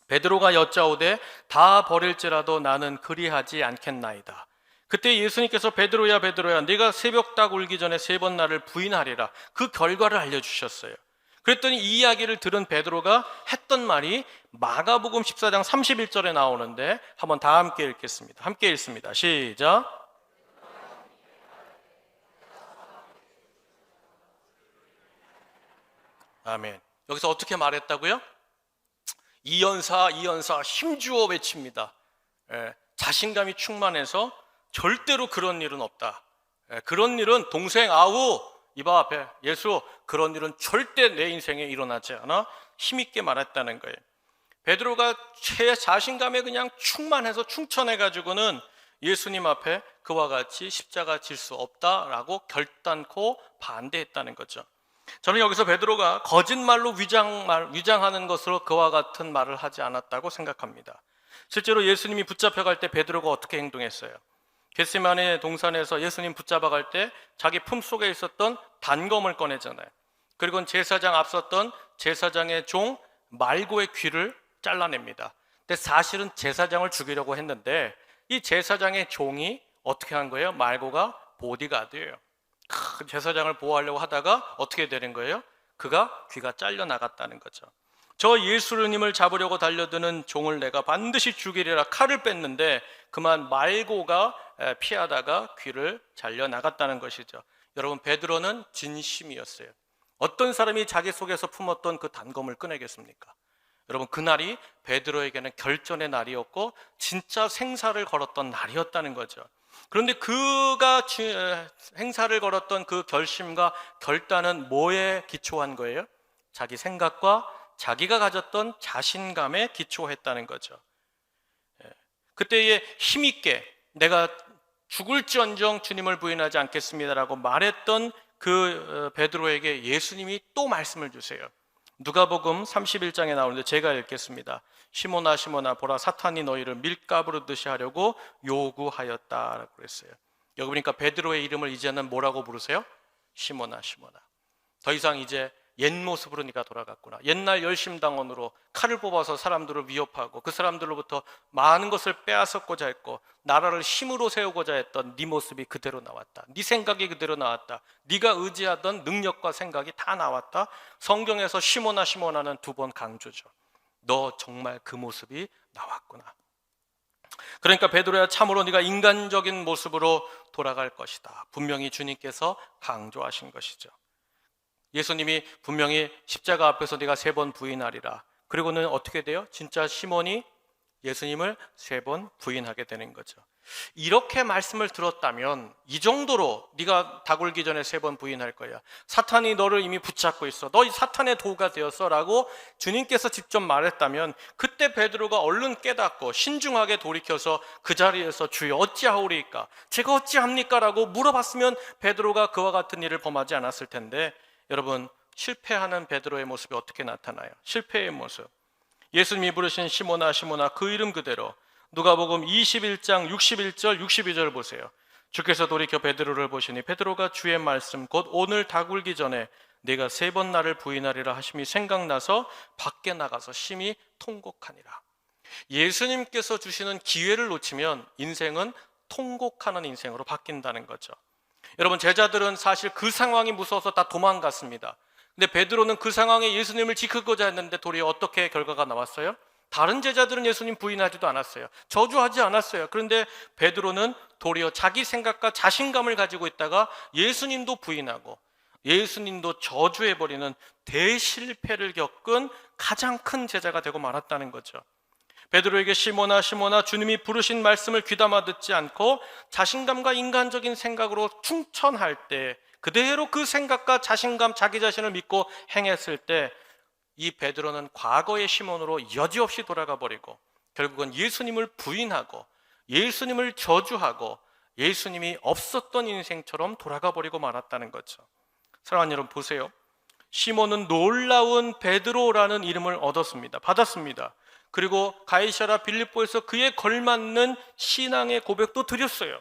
베드로가 여짜오되 다 버릴지라도 나는 그리하지 않겠나이다. 그때 예수님께서 베드로야 네가 새벽 딱 울기 전에 3번 나를 부인하리라. 그 결과를 알려주셨어요. 그랬더니 이 이야기를 들은 베드로가 했던 말이 마가복음 14장 31절에 나오는데 한번 다 함께 읽겠습니다. 함께 읽습니다. 시작. 아멘. 여기서 어떻게 말했다고요? 이연사 힘주어 외칩니다. 자신감이 충만해서 절대로 그런 일은 없다. 그런 일은 동생 아우 이봐 앞에 예수, 그런 일은 절대 내 인생에 일어나지 않아. 힘있게 말했다는 거예요. 베드로가 자신감에 그냥 충만해서 충천해가지고는 예수님 앞에 그와 같이 십자가 질 수 없다라고 결단코 반대했다는 거죠. 저는 여기서 베드로가 거짓말로 위장하는 것으로 그와 같은 말을 하지 않았다고 생각합니다. 실제로 예수님이 붙잡혀갈 때 베드로가 어떻게 행동했어요? 겟세마네 동산에서 예수님 붙잡아 갈 때 자기 품속에 있었던 단검을 꺼내잖아요. 그리고 제사장 앞섰던 제사장의 종 말고의 귀를 잘라냅니다. 근데 사실은 제사장을 죽이려고 했는데 이 제사장의 종이 어떻게 한 거예요? 말고가 보디가드예요. 제사장을 보호하려고 하다가 어떻게 되는 거예요? 그가 귀가 잘려 나갔다는 거죠. 저 예수님을 잡으려고 달려드는 종을 내가 반드시 죽이리라 칼을 뺐는데 그만 말고가 피하다가 귀를 잘려 나갔다는 것이죠. 여러분, 베드로는 진심이었어요. 어떤 사람이 자기 속에서 품었던 그 단검을 꺼내겠습니까? 여러분, 그날이 베드로에게는 결전의 날이었고 진짜 생사를 걸었던 날이었다는 거죠. 그런데 그가 행사를 걸었던 그 결심과 결단은 뭐에 기초한 거예요? 자기 생각과 자기가 가졌던 자신감에 기초했다는 거죠. 그때에 힘있게 내가 죽을지언정 주님을 부인하지 않겠습니다라고 말했던 그 베드로에게 예수님이 또 말씀을 주세요. 누가복음 31장에 나오는데 제가 읽겠습니다. 시몬아 시몬아 보라 사탄이 너희를 밀가부르 듯이 하려고 요구하였다라고 그랬어요. 여기 보니까 베드로의 이름을 이제는 뭐라고 부르세요? 시몬아 시몬아. 더 이상 이제 옛 모습으로 네가 돌아갔구나. 옛날 열심당원으로 칼을 뽑아서 사람들을 위협하고 그 사람들로부터 많은 것을 빼앗았고자 했고 나라를 힘으로 세우고자 했던 네 모습이 그대로 나왔다. 네 생각이 그대로 나왔다. 네가 의지하던 능력과 생각이 다 나왔다. 성경에서 시몬아 시몬아는 2번 강조죠. 너 정말 그 모습이 나왔구나. 그러니까 베드로야, 참으로 네가 인간적인 모습으로 돌아갈 것이다. 분명히 주님께서 강조하신 것이죠. 예수님이 분명히 십자가 앞에서 네가 3번 부인하리라. 그리고는 어떻게 돼요? 진짜 시몬이 예수님을 3번 부인하게 되는 거죠. 이렇게 말씀을 들었다면 이 정도로 네가 다 굴기 전에 3번 부인할 거야. 사탄이 너를 이미 붙잡고 있어. 너 이 사탄의 도구가 되었어 라고 주님께서 직접 말했다면 그때 베드로가 얼른 깨닫고 신중하게 돌이켜서 그 자리에서 주여 어찌하오리까? 제가 어찌합니까? 라고 물어봤으면 베드로가 그와 같은 일을 범하지 않았을 텐데 여러분, 실패하는 베드로의 모습이 어떻게 나타나요? 실패의 모습. 예수님이 부르신 시몬아 시몬아 그 이름 그대로 누가복음 21장 61절 62절 보세요. 주께서 돌이켜 베드로를 보시니 베드로가 주의 말씀 곧 오늘 다 굴기 전에 내가 3번 나를 부인하리라 하심이 생각나서 밖에 나가서 심히 통곡하니라. 예수님께서 주시는 기회를 놓치면 인생은 통곡하는 인생으로 바뀐다는 거죠. 여러분, 제자들은 사실 그 상황이 무서워서 다 도망갔습니다. 근데 베드로는 그 상황에 예수님을 지키고자 했는데 도리어 어떻게 결과가 나왔어요? 다른 제자들은 예수님 부인하지도 않았어요. 저주하지 않았어요. 그런데 베드로는 도리어 자기 생각과 자신감을 가지고 있다가 예수님도 부인하고 예수님도 저주해버리는 대실패를 겪은 가장 큰 제자가 되고 말았다는 거죠. 베드로에게 시몬아 시몬아 주님이 부르신 말씀을 귀담아 듣지 않고 자신감과 인간적인 생각으로 충천할 때 그대로 그 생각과 자신감 자기 자신을 믿고 행했을 때 이 베드로는 과거의 시몬으로 여지없이 돌아가 버리고 결국은 예수님을 부인하고 예수님을 저주하고 예수님이 없었던 인생처럼 돌아가 버리고 말았다는 거죠. 사랑하는 여러분, 보세요. 시몬은 놀라운 베드로라는 이름을 얻었습니다. 받았습니다. 그리고 가이사랴 빌립보에서 그에 걸맞는 신앙의 고백도 드렸어요.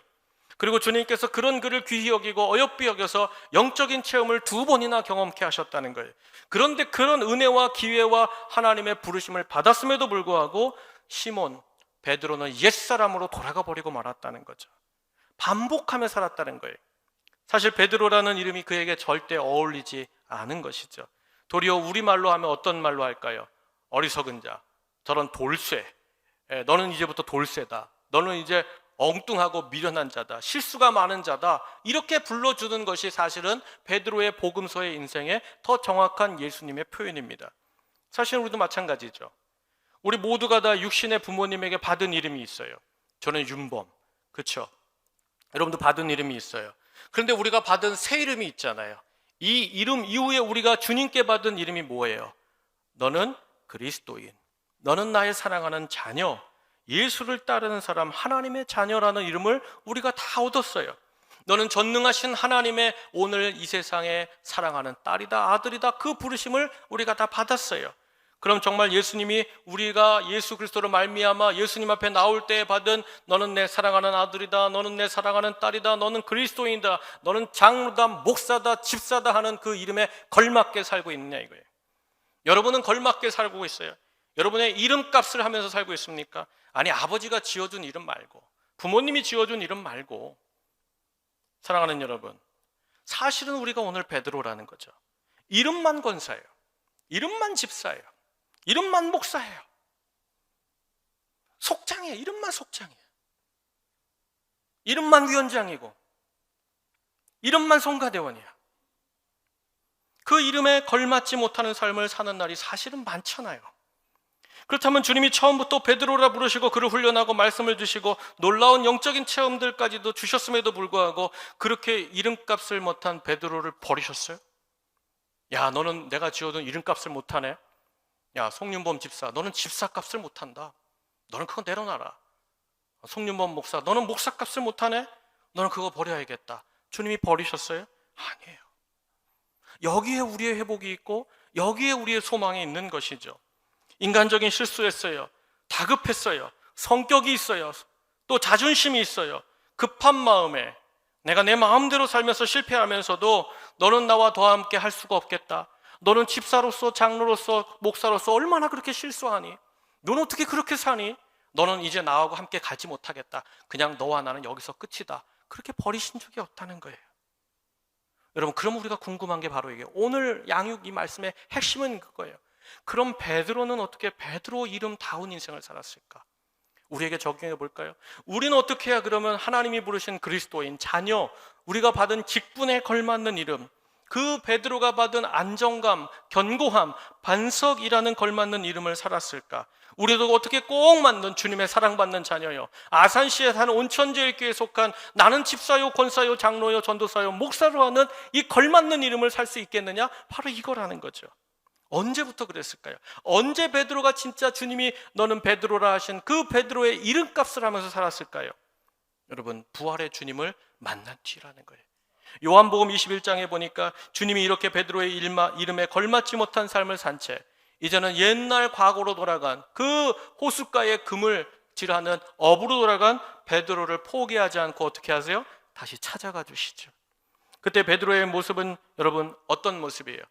그리고 주님께서 그런 그를 귀히 여기고 어여삐 여겨서 영적인 체험을 2번이나 경험케 하셨다는 거예요. 그런데 그런 은혜와 기회와 하나님의 부르심을 받았음에도 불구하고 시몬, 베드로는 옛사람으로 돌아가 버리고 말았다는 거죠. 반복하며 살았다는 거예요. 사실 베드로라는 이름이 그에게 절대 어울리지 않은 것이죠. 도리어 우리말로 하면 어떤 말로 할까요? 어리석은 자, 저런 돌쇠, 너는 이제부터 돌쇠다, 너는 이제 엉뚱하고 미련한 자다, 실수가 많은 자다, 이렇게 불러주는 것이 사실은 베드로의 복음서의 인생에 더 정확한 예수님의 표현입니다. 사실 우리도 마찬가지죠. 우리 모두가 다 육신의 부모님에게 받은 이름이 있어요. 저는 윤범, 그렇죠? 여러분도 받은 이름이 있어요. 그런데 우리가 받은 새 이름이 있잖아요. 이 이름 이후에 우리가 주님께 받은 이름이 뭐예요? 너는 그리스도인, 너는 나의 사랑하는 자녀, 예수를 따르는 사람, 하나님의 자녀라는 이름을 우리가 다 얻었어요. 너는 전능하신 하나님의 오늘 이 세상에 사랑하는 딸이다, 아들이다, 그 부르심을 우리가 다 받았어요. 그럼 정말 예수님이 우리가 예수 그리스도로 말미암아 예수님 앞에 나올 때 받은 너는 내 사랑하는 아들이다, 너는 내 사랑하는 딸이다, 너는 그리스도인이다, 너는 장로다, 목사다, 집사다 하는 그 이름에 걸맞게 살고 있느냐 이거예요. 여러분은 걸맞게 살고 있어요? 여러분의 이름값을 하면서 살고 있습니까? 아니, 아버지가 지어준 이름 말고, 부모님이 지어준 이름 말고. 사랑하는 여러분, 사실은 우리가 오늘 베드로라는 거죠. 이름만 권사예요. 이름만 집사예요. 이름만 목사예요. 속장이에요. 이름만 속장이에요. 이름만 위원장이고 이름만 성가대원이야. 그 이름에 걸맞지 못하는 삶을 사는 날이 사실은 많잖아요. 그렇다면 주님이 처음부터 베드로라 부르시고 그를 훈련하고 말씀을 주시고 놀라운 영적인 체험들까지도 주셨음에도 불구하고 그렇게 이름값을 못한 베드로를 버리셨어요? 야, 너는 내가 지어둔 이름값을 못하네. 야, 송윤범 집사, 너는 집사값을 못한다. 너는 그거 내려놔라. 송윤범 목사, 너는 목사값을 못하네. 너는 그거 버려야겠다. 주님이 버리셨어요? 아니에요. 여기에 우리의 회복이 있고 여기에 우리의 소망이 있는 것이죠. 인간적인 실수했어요. 다급했어요. 성격이 있어요. 또 자존심이 있어요. 급한 마음에 내가 내 마음대로 살면서 실패하면서도 너는 나와 더 함께 할 수가 없겠다. 너는 집사로서, 장로로서, 목사로서 얼마나 그렇게 실수하니? 너는 어떻게 그렇게 사니? 너는 이제 나하고 함께 가지 못하겠다. 그냥 너와 나는 여기서 끝이다. 그렇게 버리신 적이 없다는 거예요. 여러분, 그럼 우리가 궁금한 게 바로 이게 오늘 양육 이 말씀의 핵심은 그거예요. 그럼 베드로는 어떻게 베드로 이름다운 인생을 살았을까? 우리에게 적용해 볼까요? 우리는 어떻게 해야 그러면 하나님이 부르신 그리스도인, 자녀, 우리가 받은 직분에 걸맞는 이름, 그 베드로가 받은 안정감, 견고함, 반석이라는 걸맞는 이름을 살았을까? 우리도 어떻게 꼭 맞는 주님의 사랑받는 자녀요, 아산시에 사는 온천제일교회에 속한 나는 집사요, 권사요, 장로요, 전도사요, 목사로 하는 이 걸맞는 이름을 살 수 있겠느냐? 바로 이거라는 거죠. 언제부터 그랬을까요? 언제 베드로가 진짜 주님이 너는 베드로라 하신 그 베드로의 이름값을 하면서 살았을까요? 여러분, 부활의 주님을 만난 뒤라는 거예요. 요한복음 21장에 보니까 주님이 이렇게 베드로의 이름에 걸맞지 못한 삶을 산 채 이제는 옛날 과거로 돌아간 그 호숫가의 그물질하는 어부로 돌아간 베드로를 포기하지 않고 어떻게 하세요? 다시 찾아가 주시죠. 그때 베드로의 모습은 여러분 어떤 모습이에요?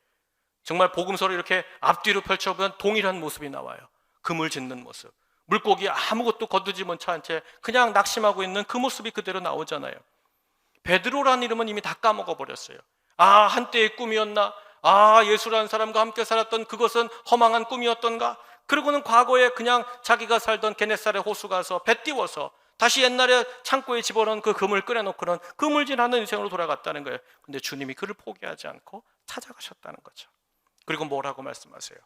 정말 복음서를 이렇게 앞뒤로 펼쳐보면 동일한 모습이 나와요. 그물 짓는 모습, 물고기 아무것도 거두지 못한 채 그냥 낙심하고 있는 그 모습이 그대로 나오잖아요. 베드로라는 이름은 이미 다 까먹어 버렸어요. 아, 한때의 꿈이었나? 아, 예수라는 사람과 함께 살았던 그것은 허망한 꿈이었던가? 그러고는 과거에 그냥 자기가 살던 게네사렛 호수 가서 배 띄워서 다시 옛날에 창고에 집어넣은 그 금을 꺼내놓고는 그물질하는 인생으로 돌아갔다는 거예요. 근데 주님이 그를 포기하지 않고 찾아가셨다는 거죠. 그리고 뭐라고 말씀하세요?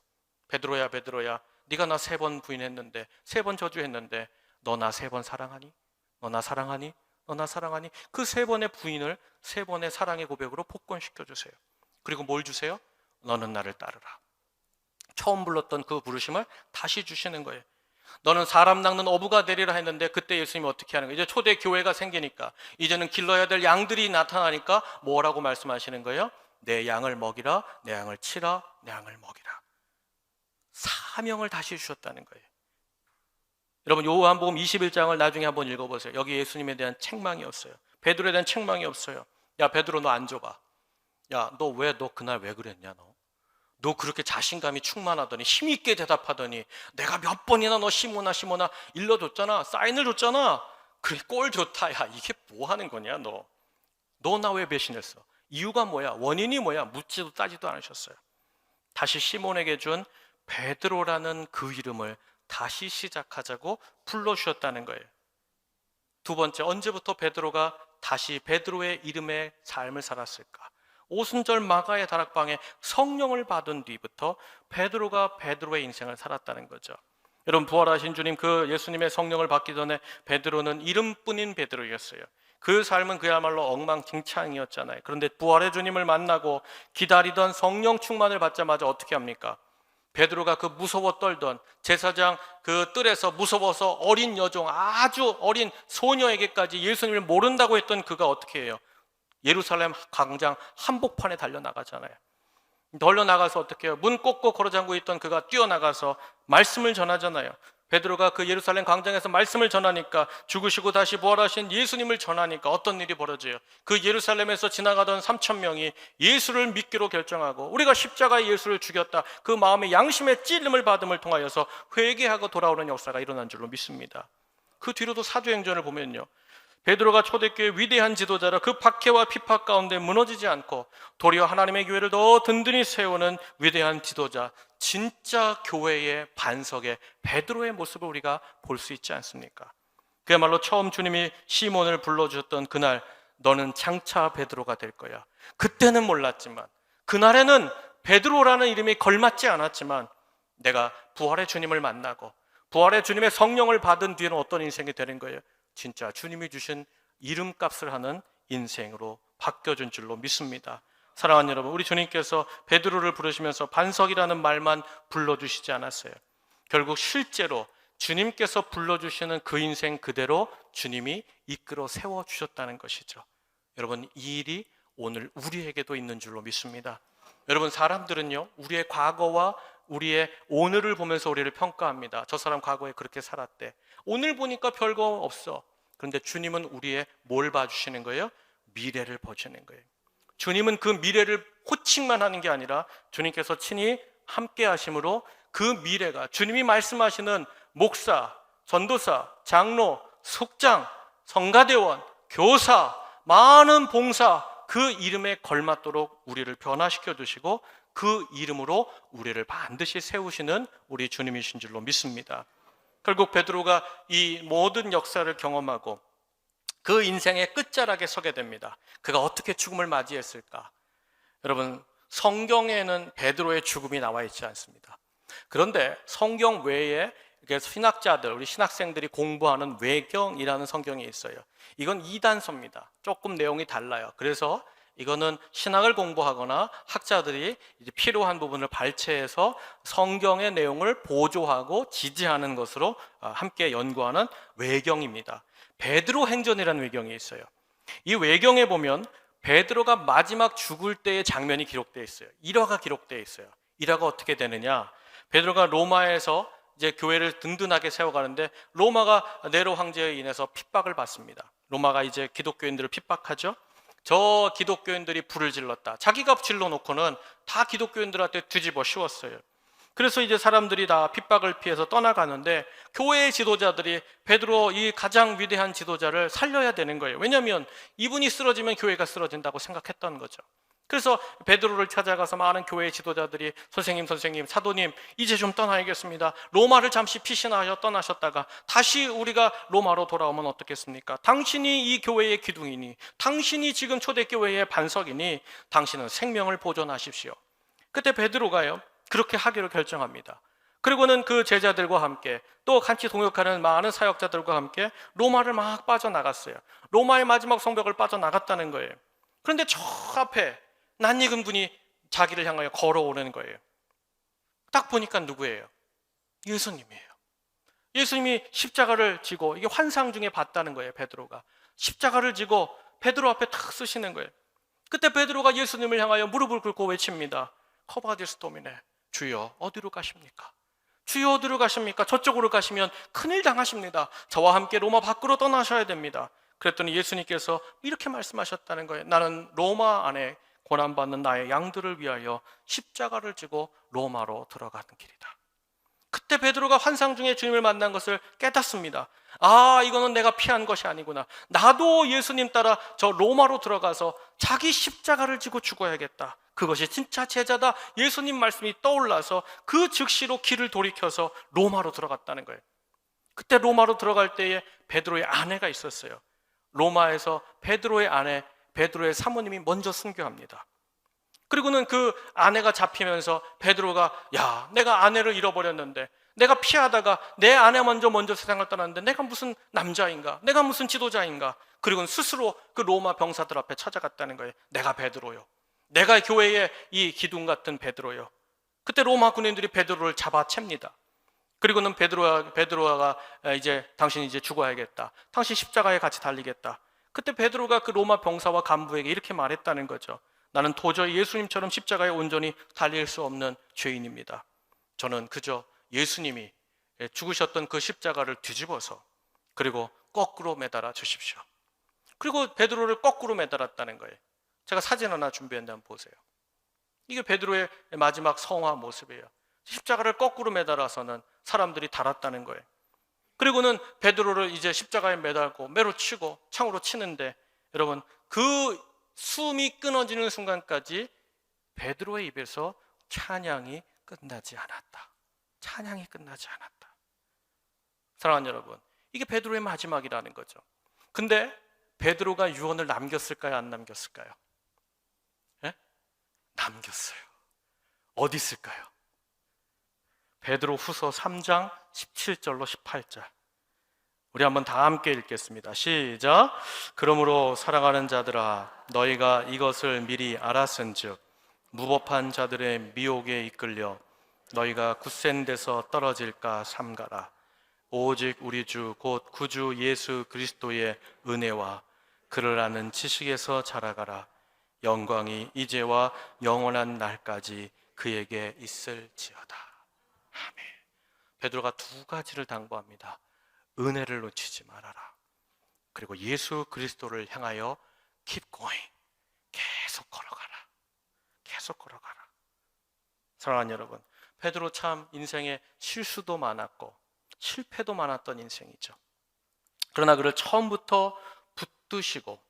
베드로야, 베드로야, 네가 나 3번 부인했는데, 3번 저주했는데 너 나 3번 사랑하니? 너 나 사랑하니? 너 나 사랑하니? 그 3번의 부인을 3번의 사랑의 고백으로 복권시켜 주세요. 그리고 뭘 주세요? 너는 나를 따르라. 처음 불렀던 그 부르심을 다시 주시는 거예요. 너는 사람 낚는 어부가 되리라 했는데 그때 예수님이 어떻게 하는 거예요? 이제 초대 교회가 생기니까 이제는 길러야 될 양들이 나타나니까 뭐라고 말씀하시는 거예요? 내 양을 먹이라, 내 양을 치라, 내 양을 먹이라. 사명을 다시 주셨다는 거예요. 여러분, 요한복음 21장을 나중에 한번 읽어보세요. 여기 예수님에 대한 책망이 없어요. 베드로에 대한 책망이 없어요. 야, 베드로 너 안 줘봐. 야, 너 그날 왜 그랬냐? 너 그렇게 자신감이 충만하더니 힘있게 대답하더니 내가 몇 번이나 너 시모나 일러줬잖아. 사인을 줬잖아. 그래, 꼴 좋다. 야, 이게 뭐 하는 거냐 너 나 왜 배신했어? 이유가 뭐야? 원인이 뭐야? 묻지도 따지도 않으셨어요. 다시 시몬에게 준 베드로라는 그 이름을 다시 시작하자고 불러주셨다는 거예요. 두 번째, 언제부터 베드로가 다시 베드로의 이름의 삶을 살았을까? 오순절 마가의 다락방에 성령을 받은 뒤부터 베드로가 베드로의 인생을 살았다는 거죠. 여러분, 부활하신 주님, 그 예수님의 성령을 받기 전에 베드로는 이름뿐인 베드로였어요. 그 삶은 그야말로 엉망진창이었잖아요. 그런데 부활의 주님을 만나고 기다리던 성령 충만을 받자마자 어떻게 합니까? 베드로가 그 무서워 떨던 제사장 그 뜰에서 무서워서 어린 여종, 아주 어린 소녀에게까지 예수님을 모른다고 했던 그가 어떻게 해요? 예루살렘 광장 한복판에 달려나가잖아요. 덜려 나가서 어떻게 해요? 문 꼭꼭 걸어 잠고 있던 그가 뛰어나가서 말씀을 전하잖아요. 베드로가 그 예루살렘 광장에서 말씀을 전하니까, 죽으시고 다시 부활하신 예수님을 전하니까 어떤 일이 벌어져요? 그 예루살렘에서 지나가던 3천 명이 예수를 믿기로 결정하고, 우리가 십자가의 예수를 죽였다, 그 마음의 양심의 찔림을 받음을 통하여서 회개하고 돌아오는 역사가 일어난 줄로 믿습니다. 그 뒤로도 사도행전을 보면요, 베드로가 초대교회 위대한 지도자라 그 박해와 핍박 가운데 무너지지 않고 도리어 하나님의 교회를 더 든든히 세우는 위대한 지도자, 진짜 교회의 반석의 베드로의 모습을 우리가 볼 수 있지 않습니까? 그야말로 처음 주님이 시몬을 불러주셨던 그날, 너는 장차 베드로가 될 거야. 그때는 몰랐지만, 그날에는 베드로라는 이름이 걸맞지 않았지만, 내가 부활의 주님을 만나고 부활의 주님의 성령을 받은 뒤에는 어떤 인생이 되는 거예요? 진짜 주님이 주신 이름값을 하는 인생으로 바뀌어준 줄로 믿습니다. 사랑하는 여러분, 우리 주님께서 베드로를 부르시면서 반석이라는 말만 불러주시지 않았어요. 결국 실제로 주님께서 불러주시는 그 인생 그대로 주님이 이끌어 세워주셨다는 것이죠. 여러분, 이 일이 오늘 우리에게도 있는 줄로 믿습니다. 여러분, 사람들은요, 우리의 과거와 우리의 오늘을 보면서 우리를 평가합니다. 저 사람 과거에 그렇게 살았대. 오늘 보니까 별거 없어. 그런데 주님은 우리의 뭘 봐주시는 거예요? 미래를 보시는 거예요. 주님은 그 미래를 호칭만 하는 게 아니라 주님께서 친히 함께 하심으로 그 미래가, 주님이 말씀하시는 목사, 전도사, 장로, 속장, 성가대원, 교사, 많은 봉사, 그 이름에 걸맞도록 우리를 변화시켜 주시고 그 이름으로 우리를 반드시 세우시는 우리 주님이신 줄로 믿습니다. 결국 베드로가 이 모든 역사를 경험하고 그 인생의 끝자락에 서게 됩니다. 그가 어떻게 죽음을 맞이했을까? 여러분, 성경에는 베드로의 죽음이 나와 있지 않습니다. 그런데 성경 외에 신학자들, 우리 신학생들이 공부하는 외경이라는 성경이 있어요. 이건 이단서입니다. 조금 내용이 달라요. 그래서 이거는 신학을 공부하거나 학자들이 이제 필요한 부분을 발췌해서 성경의 내용을 보조하고 지지하는 것으로 함께 연구하는 외경입니다. 베드로 행전이라는 외경이 있어요. 이 외경에 보면 베드로가 마지막 죽을 때의 장면이 기록되어 있어요. 일화가 기록되어 있어요. 일화가 어떻게 되느냐? 베드로가 로마에서 이제 교회를 든든하게 세워가는데 로마가 네로 황제에 인해서 핍박을 받습니다. 로마가 이제 기독교인들을 핍박하죠. 저 기독교인들이 불을 질렀다. 자기가 질러놓고는 다 기독교인들한테 뒤집어 씌웠어요. 그래서 이제 사람들이 다 핍박을 피해서 떠나가는데 교회의 지도자들이 베드로, 이 가장 위대한 지도자를 살려야 되는 거예요. 왜냐하면 이분이 쓰러지면 교회가 쓰러진다고 생각했던 거죠. 그래서 베드로를 찾아가서 많은 교회의 지도자들이 선생님, 사도님, 이제 좀 떠나야겠습니다. 로마를 잠시 피신하여 떠나셨다가 다시 우리가 로마로 돌아오면 어떻겠습니까? 당신이 이 교회의 기둥이니, 당신이 지금 초대교회의 반석이니 당신은 생명을 보존하십시오. 그때 베드로가요, 그렇게 하기로 결정합니다. 그리고는 그 제자들과 함께 또 같이 동역하는 많은 사역자들과 함께 로마를 막 빠져나갔어요. 로마의 마지막 성벽을 빠져나갔다는 거예요. 그런데 저 앞에 낯익은 분이 자기를 향하여 걸어오는 거예요. 딱 보니까 누구예요? 예수님이에요. 예수님이 십자가를 지고, 이게 환상 중에 봤다는 거예요. 베드로가 십자가를 지고 베드로 앞에 탁 쓰시는 거예요. 그때 베드로가 예수님을 향하여 무릎을 꿇고 외칩니다. 커바디스 도미네, 주여 어디로 가십니까? 주여 어디로 가십니까? 저쪽으로 가시면 큰일 당하십니다. 저와 함께 로마 밖으로 떠나셔야 됩니다. 그랬더니 예수님께서 이렇게 말씀하셨다는 거예요. 나는 로마 안에 고난받는 나의 양들을 위하여 십자가를 지고 로마로 들어가는 길이다. 그때 베드로가 환상 중에 주님을 만난 것을 깨닫습니다. 아, 이거는 내가 피한 것이 아니구나. 나도 예수님 따라 저 로마로 들어가서 자기 십자가를 지고 죽어야겠다. 그것이 진짜 제자다. 예수님 말씀이 떠올라서 그 즉시로 길을 돌이켜서 로마로 들어갔다는 거예요. 그때 로마로 들어갈 때에 베드로의 아내가 있었어요. 로마에서 베드로의 아내, 베드로의 사모님이 먼저 순교합니다. 그리고는 그 아내가 잡히면서 베드로가, 야, 내가 아내를 잃어버렸는데, 내가 피하다가 내 아내 먼저 세상을 떠났는데 내가 무슨 남자인가, 내가 무슨 지도자인가. 그리고는 스스로 그 로마 병사들 앞에 찾아갔다는 거예요. 내가 베드로요, 내가 교회의 이 기둥 같은 베드로요. 그때 로마 군인들이 베드로를 잡아챕니다. 그리고는 베드로가 이제 당신이 이제 죽어야겠다, 당신 십자가에 같이 달리겠다. 그때 베드로가 그 로마 병사와 간부에게 이렇게 말했다는 거죠. 나는 도저히 예수님처럼 십자가에 온전히 달릴 수 없는 죄인입니다. 저는 그저 예수님이 죽으셨던 그 십자가를 뒤집어서 그리고 거꾸로 매달아 주십시오. 그리고 베드로를 거꾸로 매달았다는 거예요. 제가 사진 하나 준비했는데 한번 보세요. 이게 베드로의 마지막 성화 모습이에요. 십자가를 거꾸로 매달아서는 사람들이 달았다는 거예요. 그리고는 베드로를 이제 십자가에 매달고 매로 치고 창으로 치는데, 여러분, 그 숨이 끊어지는 순간까지 베드로의 입에서 찬양이 끝나지 않았다. 찬양이 끝나지 않았다. 사랑하는 여러분, 이게 베드로의 마지막이라는 거죠. 근데 베드로가 유언을 남겼을까요? 안 남겼을까요? 예? 남겼어요. 어디 있을까요? 베드로 후서 3장 17절로 18절. 우리 한번 다 함께 읽겠습니다. 시작. 그러므로 사랑하는 자들아, 너희가 이것을 미리 알았은즉 무법한 자들의 미혹에 이끌려 너희가 굳센 데서 떨어질까 삼가라. 오직 우리 주 곧 구주 예수 그리스도의 은혜와 그를 아는 지식에서 자라가라. 영광이 이제와 영원한 날까지 그에게 있을지어다. 아멘. 베드로가 두 가지를 당부합니다. 은혜를 놓치지 말아라. 그리고 예수 그리스도를 향하여 keep going. 계속 걸어가라. 계속 걸어가라. 사랑하는 여러분, 베드로 참 인생에 실수도 많았고 실패도 많았던 인생이죠. 그러나 그를 처음부터 붙드시고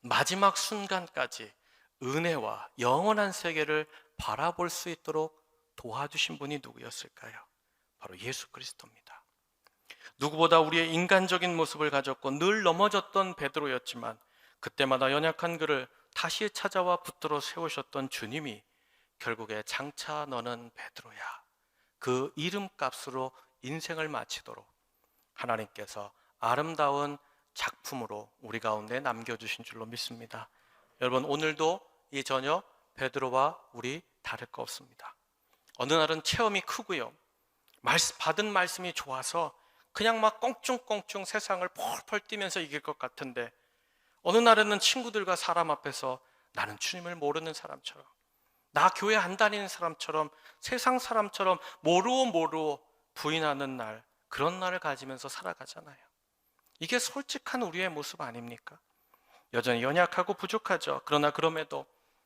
마지막 순간까지 은혜와 영원한 세계를 바라볼 수 있도록 도와주신 분이 누구였을까요? 바로 예수 그리스도입니다. 누구보다 우리의 인간적인 모습을 가졌고 늘 넘어졌던 베드로였지만 그때마다 연약한 그를 다시 찾아와 붙들어 세우셨던 주님이 결국에 장차 너는 베드로야, 그 이름값으로 인생을 마치도록 하나님께서 아름다운 작품으로 우리 가운데 남겨주신 줄로 믿습니다. 여러분, 오늘도 이 저녁 베드로와 우리 다를 거 없습니다. 어느 날은 체험이 크고요, 받은 말씀이 좋아서 그냥 막 껑충껑충 세상을 펄펄 뛰면서 이길 것 같은데, 어느 날에는 친구들과 사람 앞에서 나는 주님을 모르는 사람처럼, 나 교회 안 다니는 사람처럼, 세상 사람처럼 모르고 부인하는 날, 그런 날을 가지면서 살아가잖아요. 이게 솔직한 우리의 모습 아닙니까? 여전히 연약하고 부족하죠. 그러나 그럼에도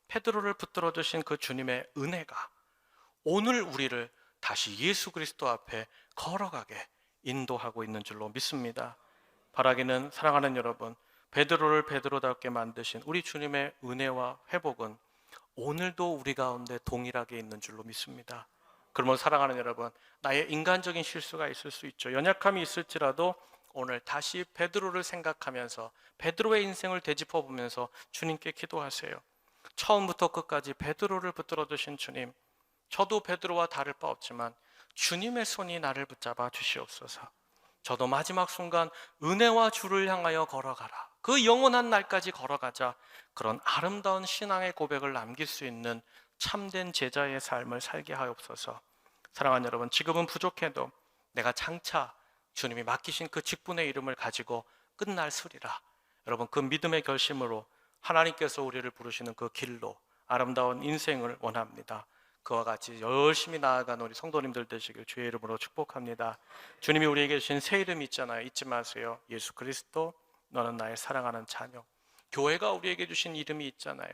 베드로를 붙들어 주신 그 주님의 은혜가 오늘 우리를 다시 예수 그리스도 앞에 걸어가게 인도하고 있는 줄로 믿습니다. 바라기는, 사랑하는 여러분, 베드로를 베드로답게 만드신 우리 주님의 은혜와 회복은 오늘도 우리 가운데 동일하게 있는 줄로 믿습니다. 그러면 사랑하는 여러분, 나의 인간적인 실수가 있을 수 있죠. 연약함이 있을지라도 오늘 다시 베드로를 생각하면서 베드로의 인생을 되짚어 보면서 주님께 기도하세요. 처음부터 끝까지 베드로를 붙들어 주신 주님, 저도 베드로와 다를 바 없지만 주님의 손이 나를 붙잡아 주시옵소서. 저도 마지막 순간 은혜와 주를 향하여 걸어가라, 그 영원한 날까지 걸어가자, 그런 아름다운 신앙의 고백을 남길 수 있는 참된 제자의 삶을 살게 하옵소서. 사랑하는 여러분, 지금은 부족해도 내가 장차 주님이 맡기신 그 직분의 이름을 가지고 끝날 쓰리라. 여러분, 그 믿음의 결심으로 하나님께서 우리를 부르시는 그 길로 아름다운 인생을 원합니다. 그와 같이 열심히 나아가는 우리 성도님들 되시길 주의 이름으로 축복합니다. 주님이 우리에게 주신 새 이름 있잖아요. 잊지 마세요. 예수 그리스도, 너는 나의 사랑하는 자녀. 교회가 우리에게 주신 이름이 있잖아요.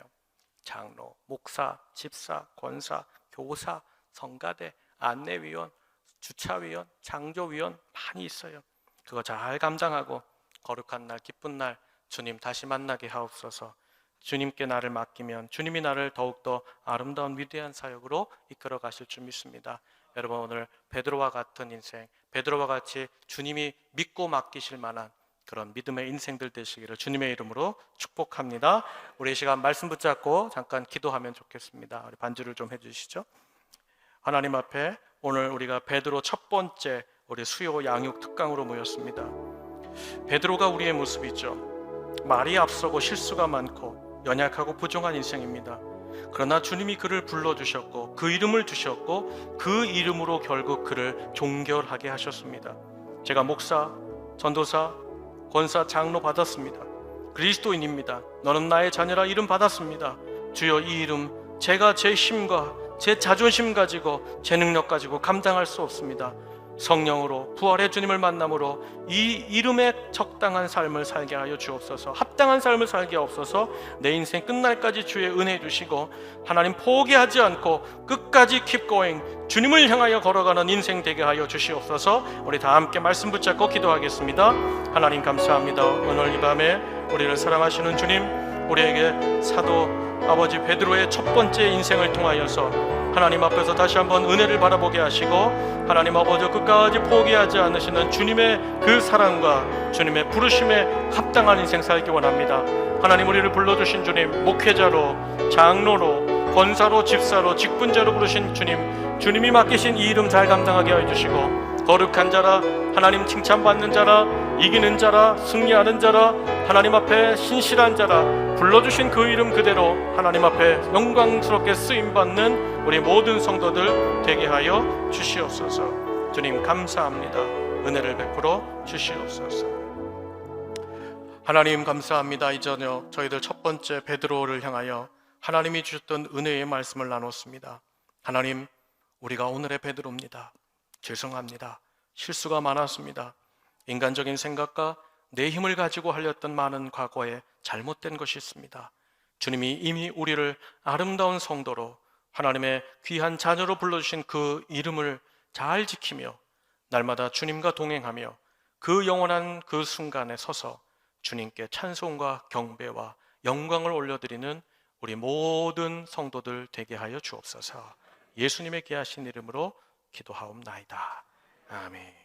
장로, 목사, 집사, 권사, 교사, 성가대, 안내위원, 주차위원, 창조위원 많이 있어요. 그거 잘 감당하고 거룩한 날, 기쁜 날 주님 다시 만나게 하옵소서. 주님께 나를 맡기면 주님이 나를 더욱더 아름다운 위대한 사역으로 이끌어 가실 줄 믿습니다. 여러분, 오늘 베드로와 같은 인생, 베드로와 같이 주님이 믿고 맡기실 만한 그런 믿음의 인생들 되시기를 주님의 이름으로 축복합니다. 우리 이 시간 말씀 붙잡고 잠깐 기도하면 좋겠습니다. 우리 반주를 좀 해주시죠. 하나님 앞에 오늘 우리가 베드로 첫 번째 우리 수요 양육 특강으로 모였습니다. 베드로가 우리의 모습이죠. 말이 앞서고 실수가 많고 연약하고 부정한 인생입니다. 그러나 주님이 그를 불러주셨고 그 이름을 주셨고 그 이름으로 결국 그를 종결하게 하셨습니다. 제가 목사, 전도사, 권사, 장로 받았습니다. 그리스도인입니다. 너는 나의 자녀라 이름 받았습니다. 주여, 이 이름 제가 제 힘과 제 자존심 가지고 제 능력 가지고 감당할 수 없습니다. 성령으로 부활의 주님을 만남으로 이 이름에 적당한 삶을 살게 하여 주옵소서. 합당한 삶을 살게 하옵소서. 내 인생 끝날까지 주의 은혜 주시고 하나님 포기하지 않고 끝까지 keep going, 주님을 향하여 걸어가는 인생 되게 하여 주시옵소서. 우리 다 함께 말씀 붙잡고 기도하겠습니다. 하나님 감사합니다. 오늘 이 밤에 우리를 사랑하시는 주님, 우리에게 사도 아버지 베드로의 첫 번째 인생을 통하여서 하나님 앞에서 다시 한번 은혜를 바라보게 하시고 하나님 아버지 끝까지 포기하지 않으시는 주님의 그 사랑과 주님의 부르심에 합당한 인생 살기 원합니다. 하나님, 우리를 불러주신 주님, 목회자로, 장로로, 권사로, 집사로, 직분자로 부르신 주님, 주님이 맡기신 이 이름 잘 감당하게 해주시고 거룩한 자라, 하나님 칭찬받는 자라, 이기는 자라, 승리하는 자라, 하나님 앞에 신실한 자라, 불러주신 그 이름 그대로 하나님 앞에 영광스럽게 쓰임받는 우리 모든 성도들 되게 하여 주시옵소서. 주님 감사합니다. 은혜를 베풀어 주시옵소서. 하나님 감사합니다. 이 저녁 저희들 첫 번째 베드로를 향하여 하나님이 주셨던 은혜의 말씀을 나눴습니다. 하나님, 우리가 오늘의 베드로입니다. 죄송합니다. 실수가 많았습니다. 인간적인 생각과 내 힘을 가지고 하렸던 많은 과거에 잘못된 것이 있습니다. 주님이 이미 우리를 아름다운 성도로 하나님의 귀한 자녀로 불러주신 그 이름을 잘 지키며 날마다 주님과 동행하며 그 영원한 그 순간에 서서 주님께 찬송과 경배와 영광을 올려드리는 우리 모든 성도들 되게 하여 주옵소서. 예수님의 귀하신 이름으로 기도하옵나이다. 아멘.